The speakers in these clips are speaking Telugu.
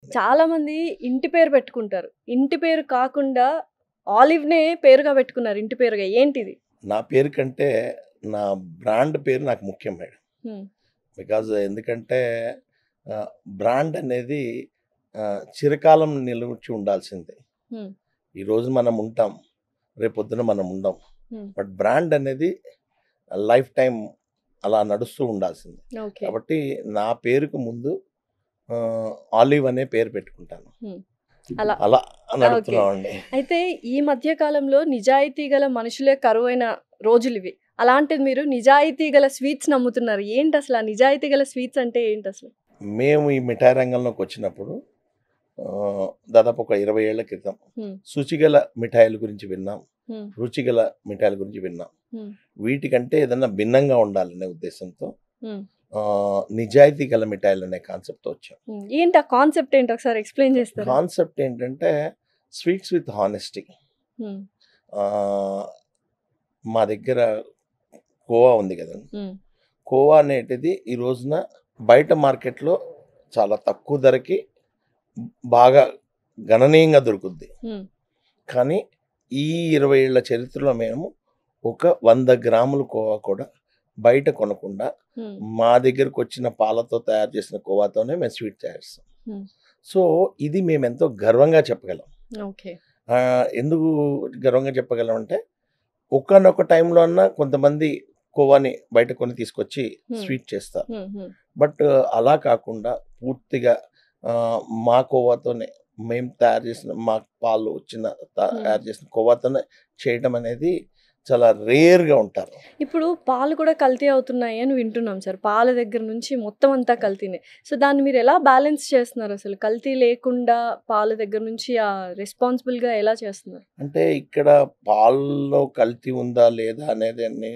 చాలా మంది ఇంటి పేరు పెట్టుకుంటారు. ఇంటి పేరు కాకుండా ఆలివ్‌నే పేరుగా పెట్టుకున్నారు. ఇంటి పేరుగా ఏంటిది? నా పేరు కంటే నా బ్రాండ్ పేరు నాకు ముఖ్యం మేడం. హ్మ్. బికాజ్ ఎందుకంటే ఆహ్, బ్రాండ్ అనేది చిరకాలం నిలిచి ఉండాల్సిందే. హ్మ్. ఈరోజు మనం ఉంటాం. రేపొద్దున మనం ఉండం. హ్మ్. బట్ బ్రాండ్ అనేది లైఫ్ టైమ్ అలా నడుస్తూ ఉండాల్సిందే. ఓకే. కాబట్టి నా పేరుకు ముందు ఆలివ్ అనే పేరు పెట్టుకుంటాను. హ్మ్. అలా. అలా ఓకే. నడుపుతున్నామండి. అయితే ఈ మధ్య కాలంలో నిజాయితీ గల మనుషులే కరువైన రోజులివి. అలాంటిది మీరు నిజాయితీ గల స్వీట్స్‌ని అమ్ముతున్నారు. ఏంటసల ఆ నిజాయితీ గల స్వీట్స్ అంటే ఏంటసలు? మేము ఈ మిఠాయి రంగంలోకొచ్చినప్పుడు దాదాపు ఒక 20 ఏళ్ల క్రితం హ్మ్. శుచిగల మిఠాయిల గురించి విన్నాం. హ్మ్. రుచిగల మిఠాయిల గురించి విన్నాం. హ్మ్. వీటికంటే ఏదన్నా భిన్నంగా ఉండాలనే ఉద్దేశంతో హ్మ్. నిజాయితీ గల మిఠాయిలనే కాన్సెప్ట్‌తో వచ్చాం. హ్మ్. ఏంటి ఆ కాన్సెప్ట్ ఏంటి ఒకసారి ఎక్స్‌ప్లెయిన్ చేస్తారా? కాన్సెప్ట్ ఏంటంటే స్వీట్స్ విత్ హానెస్టీ. హ్మ్. ఆహ్, మా దగ్గర కోవా ఉంది గదండీ! హ్మ్. కోవా అనేటిది ఈ రోజున బయట మార్కెట్‌లో చాలా తక్కువ ధరకి బాగా గణనీయంగా దొరుకుద్ది. హ్మ్. కానీ ఈ 20 ఏళ్ల చరిత్రలో మేము ఒక 100 గ్రాముల కోవా కూడా బయట కొనకుండా హ్మ్. మా దగ్గరకొచ్చిన పాలతో తయారు చేసిన కోవాతోనే మేము స్వీట్ తయారు చేస్తాం. హ్మ్. సో, ఇది మేమెంతో గర్వంగా చెప్పగలం. ఓకే. ఎందుకు గర్వంగా చెప్పగలమంటే ఒకానొక టైంలో అన్నా కొంతమంది కోవాని బయట కొని తీసుకొచ్చి హ్మ్. స్వీట్ చేస్తారు. హ్మ్. హ్మ్. బట్ అలా కాకుండా పూర్తిగా మా కోవాతోనే మేము తయారు చేసిన మా పాలు వచ్చిన హ్మ్. తయారు చేసిన కోవాతోనే చేయడం అనేది చాలా రేర్‌గా ఉంటారు. ఇప్పుడు పాలు కూడా కల్తీ అవుతున్నాయి అని వింటున్నాం సార్. పాల దగ్గర నుంచి మొత్తం అంతా కల్తీనే. సో, దాన్ని మీరెలా బ్యాలెన్స్ చేస్తున్నారసలు? కల్తీ లేకుండా పాల దగ్గర నుంచి రెస్పాన్సిబుల్‌గా ఎలా చేస్తున్నారు? అంటే ఇక్కడ పాల్లో కల్తీ ఉందా లేదా అనేది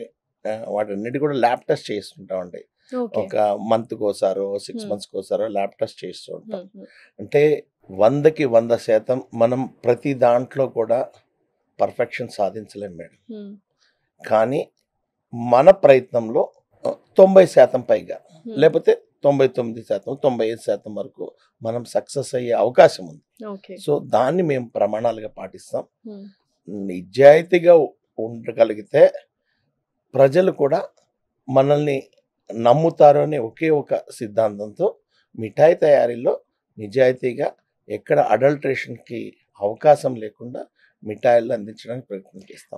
వాటన్నిటి కూడా ల్యాబ్ టెస్ట్ చేస్తుంటామండి. ఓకే. ఒక మంత్‌కోసారో, 6 హ్మ్. మంత్స్‌కోసారో ల్యాబ్ టెస్ట్ చేస్తూ ఉంటాం. హ్మ్. హ్మ్. అంటే 100కి 100% మనం ప్రతి దాంట్లో కూడా పర్ఫెక్షన్ సాధించలేం మేడం. హ్మ్. కానీ మన ప్రయత్నంలో 90% పైగా హ్మ్. లేపోతే 99%, 95% వరకు మనం సక్సెస్ అయ్యే అవకాశం ఉంది. ఓకే. సో, దాన్ని మేము ప్రమాణాలుగా పాటిస్తాం. హ్మ్. నిజాయితీగా ఉండగలిగితే ప్రజలు కూడా మనల్ని నమ్ముతారు అనే ఒకే ఒక సిద్ధాంతంతో మిఠాయి తయారీలో నిజాయితీగా ఎక్కడ అడల్ట్రేషన్‌కి అవకాశం లేకుండా మిఠాయిలు అందించడానికి ప్రయత్నం చేస్తాం.